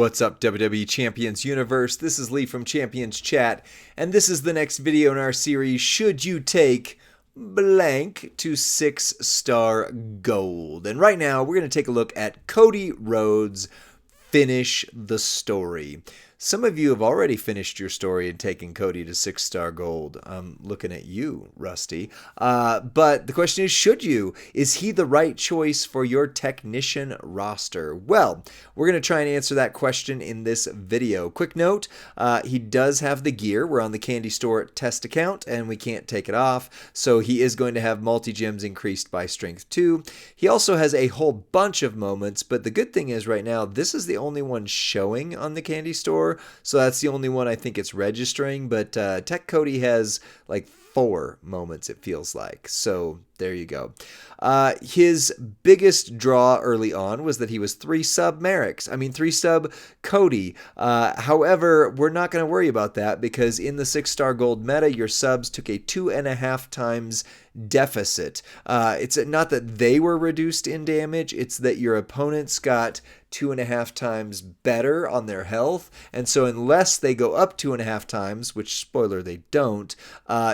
What's up, WWE Champions Universe? This is Lee from Champions Chat, and this is the next video in our series, Should You Take blank to 6-star gold? And right now, we're going to take a look at Cody Rhodes' Finish the Story. Some of you have already finished your story and taken Cody to 6-star gold. I'm looking at you, Rusty. But the question is, should you? Is he the right choice for your technician roster? Well, we're going to try and answer that question in this video. Quick note, he does have the gear. We're on the Candy Store test account, and we can't take it off. So he is going to have multi-gems increased by strength 2. He also has a whole bunch of moments, but the good thing is right now, this is the only one showing on the Candy Store. So that's the only one I think it's registering, but Tech Cody has like 4 moments, it feels like. So there you go. His biggest draw early on was that he was 3-sub Merrick's. 3-sub Cody. However, we're not going to worry about that because in the 6-star gold meta, your subs took a 2.5 times deficit. It's not that they were reduced in damage, it's that your opponents got 2.5 times better on their health, and so unless they go up 2.5 times, which spoiler they don't,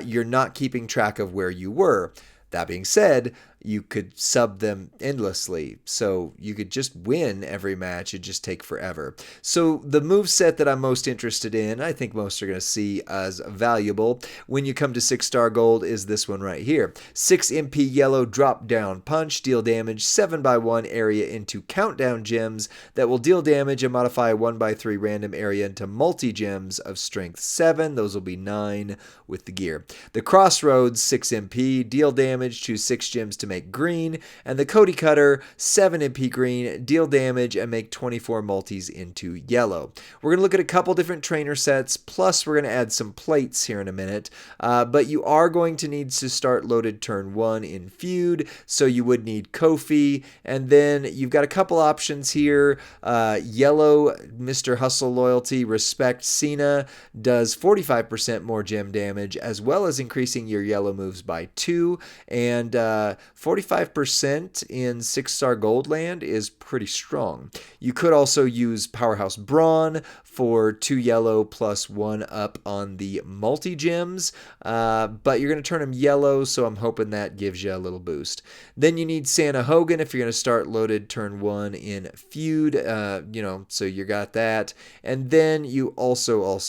you're not keeping track of where you were. That being said, you could sub them endlessly, so you could just win every match. It'd just take forever. So the moveset that I'm most interested in, I think most are going to see as valuable when you come to 6-star gold, is this one right here. 6 MP yellow drop down punch, deal damage 7x1 area into countdown gems that will deal damage and modify a 1x3 random area into multi-gems of strength 7. Those will be 9 with the gear. The Crossroads 6 MP, deal damage, choose 6 gems to make green, and the Cody Cutter 7 MP green, deal damage and make 24 multis into yellow. We're going to look at a couple different trainer sets, plus we're going to add some plates here in a minute, but you are going to need to start loaded turn 1 in feud, so you would need Kofi, and then you've got a couple options here. Yellow Mr. Hustle Loyalty Respect Cena does 45% more gem damage, as well as increasing your yellow moves by 2, and 45% in 6-star gold land is pretty strong. You could also use Powerhouse Brawn for 2 yellow plus 1 up on the multi-gems, but you're going to turn them yellow, so I'm hoping that gives you a little boost. Then you need Santa Hogan if you're going to start loaded turn 1 in feud, so you got that. And then you also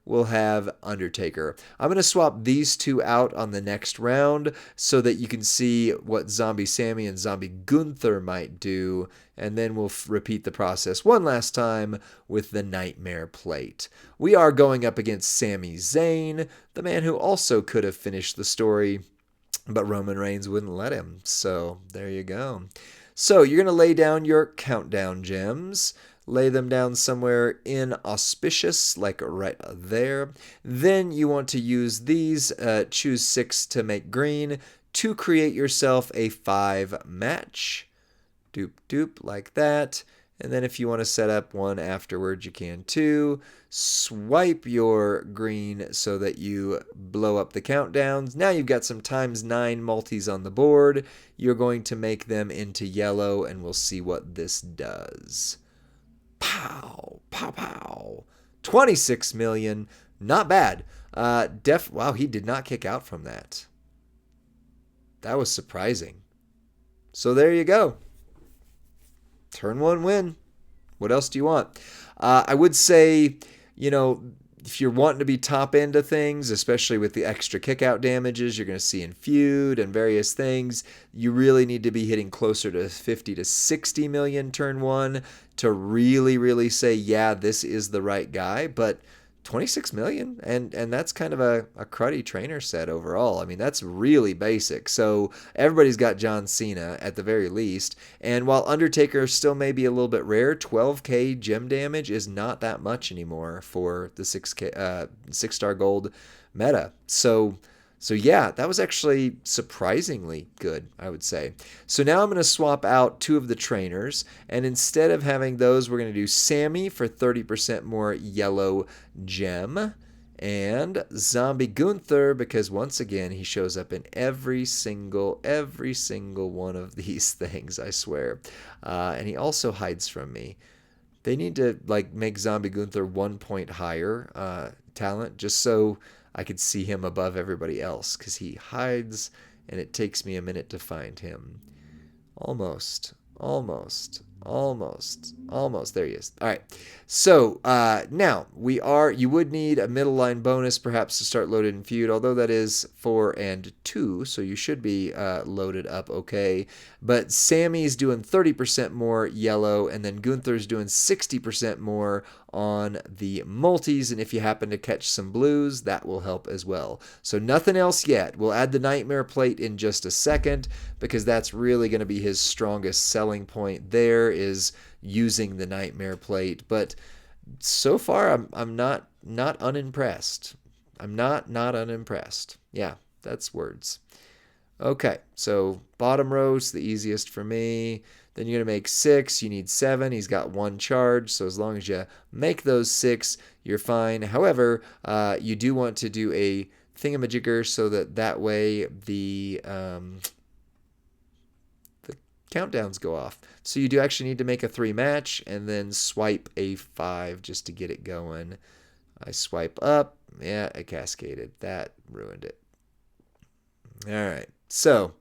will have Undertaker. I'm going to swap these two out on the next round so that you can see what Zombie Sammy and Zombie Gunther might do, and then we'll repeat the process one last time with the Nightmare Plate. We are going up against Sami Zayn, the man who also could have finished the story, but Roman Reigns wouldn't let him, so there you go. So you're going to lay down your countdown gems. Lay them down somewhere inauspicious, like right there. Then you want to use these, choose 6 to make green, to create yourself a 5 match. Doop doop, like that. And then if you want to set up one afterwards, you can too. Swipe your green so that you blow up the countdowns. Now you've got some ×9 multis on the board. You're going to make them into yellow, and we'll see what this does. Pow, pow, pow. 26 million. Not bad. Wow, he did not kick out from that. That was surprising. So there you go. Turn 1 win. What else do you want? I would say, if you're wanting to be top end of things, especially with the extra kickout damages you're going to see in feud and various things, you really need to be hitting closer to 50 to 60 million turn 1 to really say, yeah, this is the right guy. But 26 million, and that's kind of a cruddy trainer set overall. That's really basic. So everybody's got John Cena at the very least, and while Undertaker still may be a little bit rare, 12k gem damage is not that much anymore for the 6-star gold meta. So yeah, that was actually surprisingly good, I would say. So now I'm going to swap out 2 of the trainers, and instead of having those, we're going to do Sammy for 30% more yellow gem, and Zombie Gunther, because once again, he shows up in every single one of these things, I swear. And he also hides from me. They need to like make Zombie Gunther 1 point higher talent, just so I could see him above everybody else, because he hides and it takes me a minute to find him. Almost, almost, almost, almost. There he is. All right. So now you would need a middle line bonus perhaps to start loaded in feud, although that is 4 and 2, so you should be loaded up okay. But Sammy's doing 30% more yellow, and then Gunther's doing 60% more on the multis, and if you happen to catch some blues, that will help as well. So nothing else yet. We'll add the Nightmare Plate in just a second, because that's really going to be his strongest selling point there, is using the Nightmare Plate. But so far I'm not unimpressed. I'm not unimpressed. Yeah, that's words. Okay, so bottom row's the easiest for me. Then you're going to make 6. You need 7. He's got 1 charge, so as long as you make those 6, you're fine. However, you do want to do a thingamajigger so that way the countdowns go off. So you do actually need to make a 3 match and then swipe a 5 just to get it going. I swipe up. Yeah, I cascaded. That ruined it. All right. So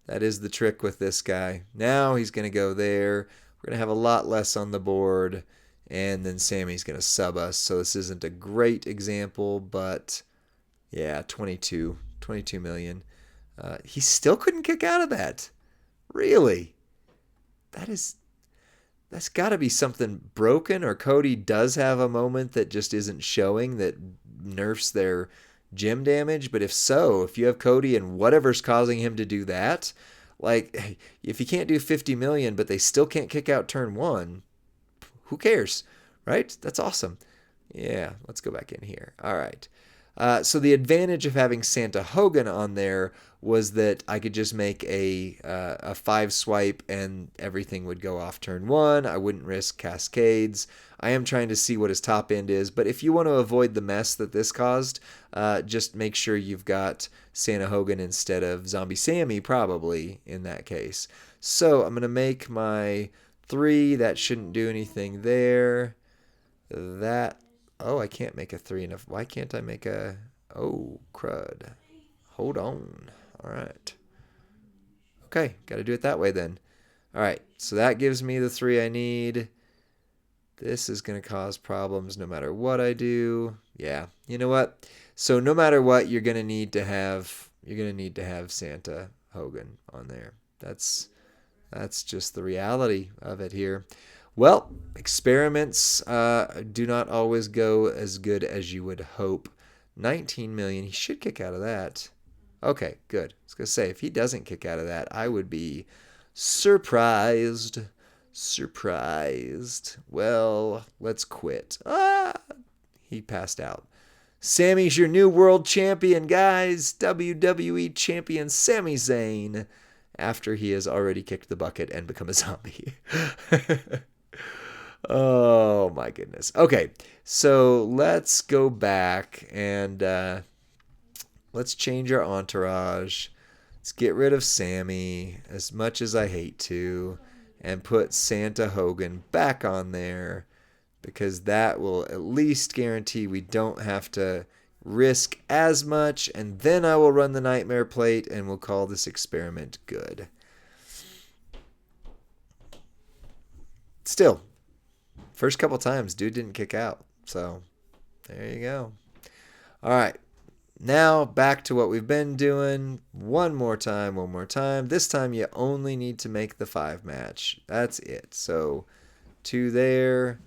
that is the trick with this guy. Now he's going to go there. We're going to have a lot less on the board. And then Sammy's going to sub us. So this isn't a great example, but yeah, 22 million. He still couldn't kick out of that. Really? That's got to be something broken, or Cody does have a moment that just isn't showing that nerfs their gym damage. But if so, if you have Cody and whatever's causing him to do that, like if he can't do 50 million but they still can't kick out turn 1, who cares, right? That's awesome. Yeah, let's go back in here. All right. So the advantage of having Santa Hogan on there was that I could just make a 5 swipe and everything would go off turn 1. I wouldn't risk cascades. I am trying to see what his top end is, but if you want to avoid the mess that this caused, just make sure you've got Santa Hogan instead of Zombie Sammy, probably, in that case. So I'm going to make my 3. That shouldn't do anything there. Oh, I can't make a 3 enough. Why can't I make a... Oh, crud. Hold on. All right. Okay, got to do it that way then. All right, so that gives me the 3 I need. This is going to cause problems no matter what I do. Yeah, you know what? So no matter what, you're going to need to have Santa Hogan on there. That's just the reality of it here. Well, experiments do not always go as good as you would hope. 19 million. He should kick out of that. Okay, good. I was going to say, if he doesn't kick out of that, I would be surprised. Surprised. Well, let's quit. He passed out. Sammy's your new world champion, guys. WWE Champion Sami Zayn. After he has already kicked the bucket and become a zombie. Oh my goodness. Okay, so let's go back and let's change our entourage. Let's get rid of Sammy, as much as I hate to, and put Santa Hogan back on there, because that will at least guarantee we don't have to risk as much, and then I will run the Nightmare Plate and we'll call this experiment good. Still, first couple times, dude didn't kick out. So, there you go. All right. Now, back to what we've been doing. One more time. This time, you only need to make the 5 match. That's it. So, 2 there,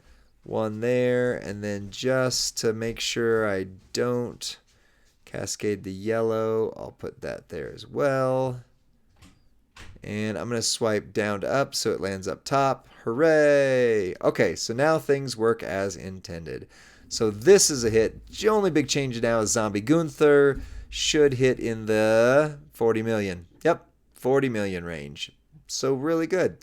1 there, and then just to make sure I don't cascade the yellow, I'll put that there as well. And I'm going to swipe down to up so it lands up top. Hooray! Okay, so now things work as intended. So this is a hit. The only big change now is Zombie Gunther should hit in the 40 million. Yep, 40 million range. So really good.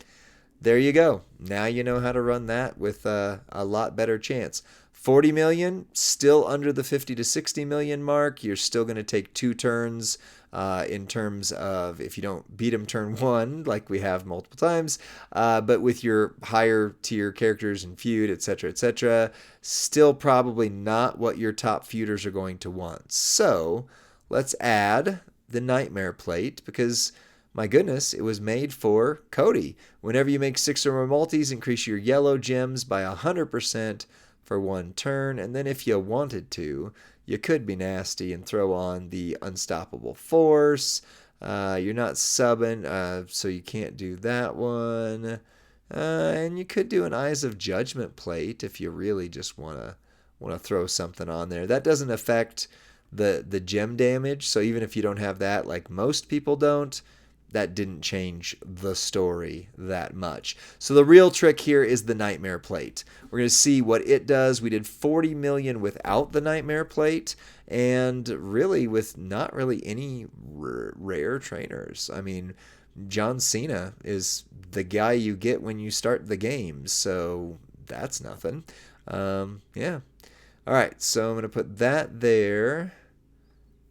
There you go. Now you know how to run that with a lot better chance. 40 million, still under the 50 to 60 million mark. You're still going to take 2 turns in terms of if you don't beat him turn 1, like we have multiple times, but with your higher tier characters and feud, etc., still probably not what your top feuders are going to want. So let's add the Nightmare Plate, because my goodness, it was made for Cody. Whenever you make 6 or more multis, increase your yellow gems by 100% for 1 turn. And then if you wanted to, you could be nasty and throw on the Unstoppable Force. You're not subbing, so you can't do that one. And you could do an Eyes of Judgment plate if you really just want to throw something on there. That doesn't affect the gem damage, so even if you don't have that, like most people don't, that didn't change the story that much. So the real trick here is the Nightmare Plate. We're going to see what it does. We did 40 million without the Nightmare Plate, and really with not really any rare trainers. I mean, John Cena is the guy you get when you start the game, so that's nothing. Yeah. All right, so I'm going to put that there.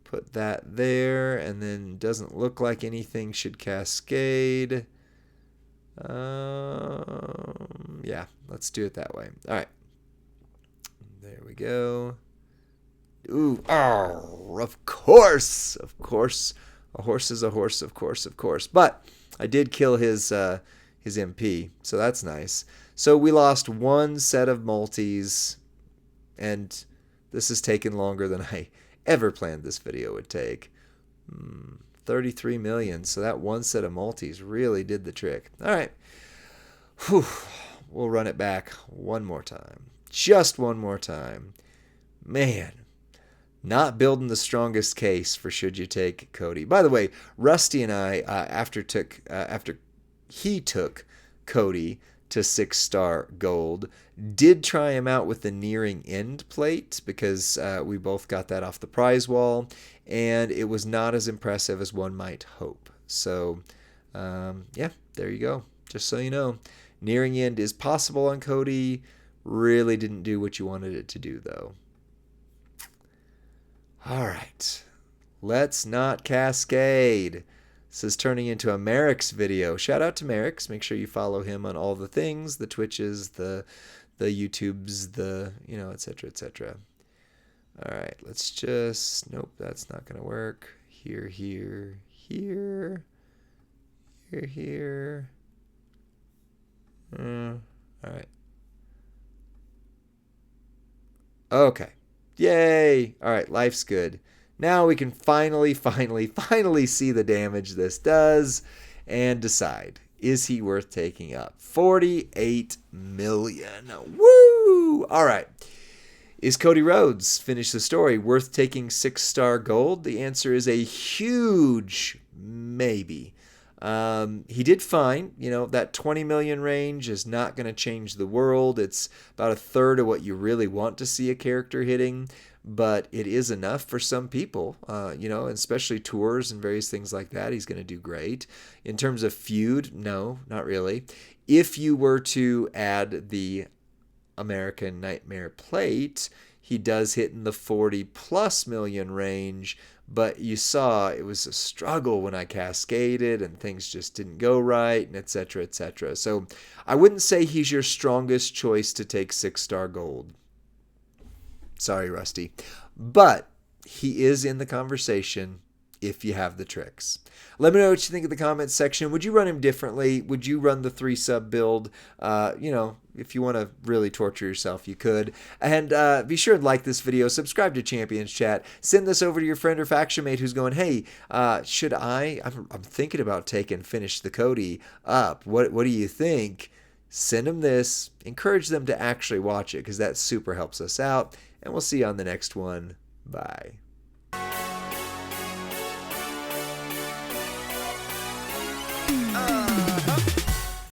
Put that there, and then doesn't look like anything should cascade. Yeah, let's do it that way. All right. There we go. Ooh, oh, of course. A horse is a horse, of course. But I did kill his MP, so that's nice. So we lost 1 set of multis, and this has taken longer than I ever planned this video would take. 33 million, so that 1 set of multis really did the trick. All right. Whew. We'll run it back one more time. Just one more time. Man, not building the strongest case for should you take Cody. By the way, Rusty and I, after he took Cody to 6-star gold, did try him out with the nearing end plate, because we both got that off the prize wall, and it was not as impressive as one might hope. So yeah, there you go. Just so you know, nearing end is possible on Cody. Really didn't do what you wanted it to do, though. All right, let's not cascade. This is turning into a Merrick's video. Shout out to Merrick's. Make sure you follow him on all the things, the Twitches, the YouTubes, the, etc. All right, let's just, nope, that's not going to work. Here. All right. Okay. Yay. All right, life's good. Now we can finally see the damage this does and decide, is he worth taking up? 48 million. Woo! All right. Is Cody Rhodes, finish the story, worth taking 6-star gold? The answer is a huge maybe. He did fine. That 20 million range is not going to change the world. It's about a third of what you really want to see a character hitting, but it is enough for some people, especially tours and various things like that. He's going to do great. In terms of feud, no, not really. If you were to add the American Nightmare Plate, he does hit in the 40+ million range, but you saw it was a struggle when I cascaded and things just didn't go right, and etc. So I wouldn't say he's your strongest choice to take 6-star gold. Sorry, Rusty. But he is in the conversation if you have the tricks. Let me know what you think in the comments section. Would you run him differently? Would you run the 3-sub build? If you want to really torture yourself, you could. And be sure to like this video, subscribe to Champions Chat, send this over to your friend or faction mate who's going, hey, should I'm thinking about finish the Cody up. What do you think? Send them this. Encourage them to actually watch it, because that super helps us out. And we'll see you on the next one. Bye.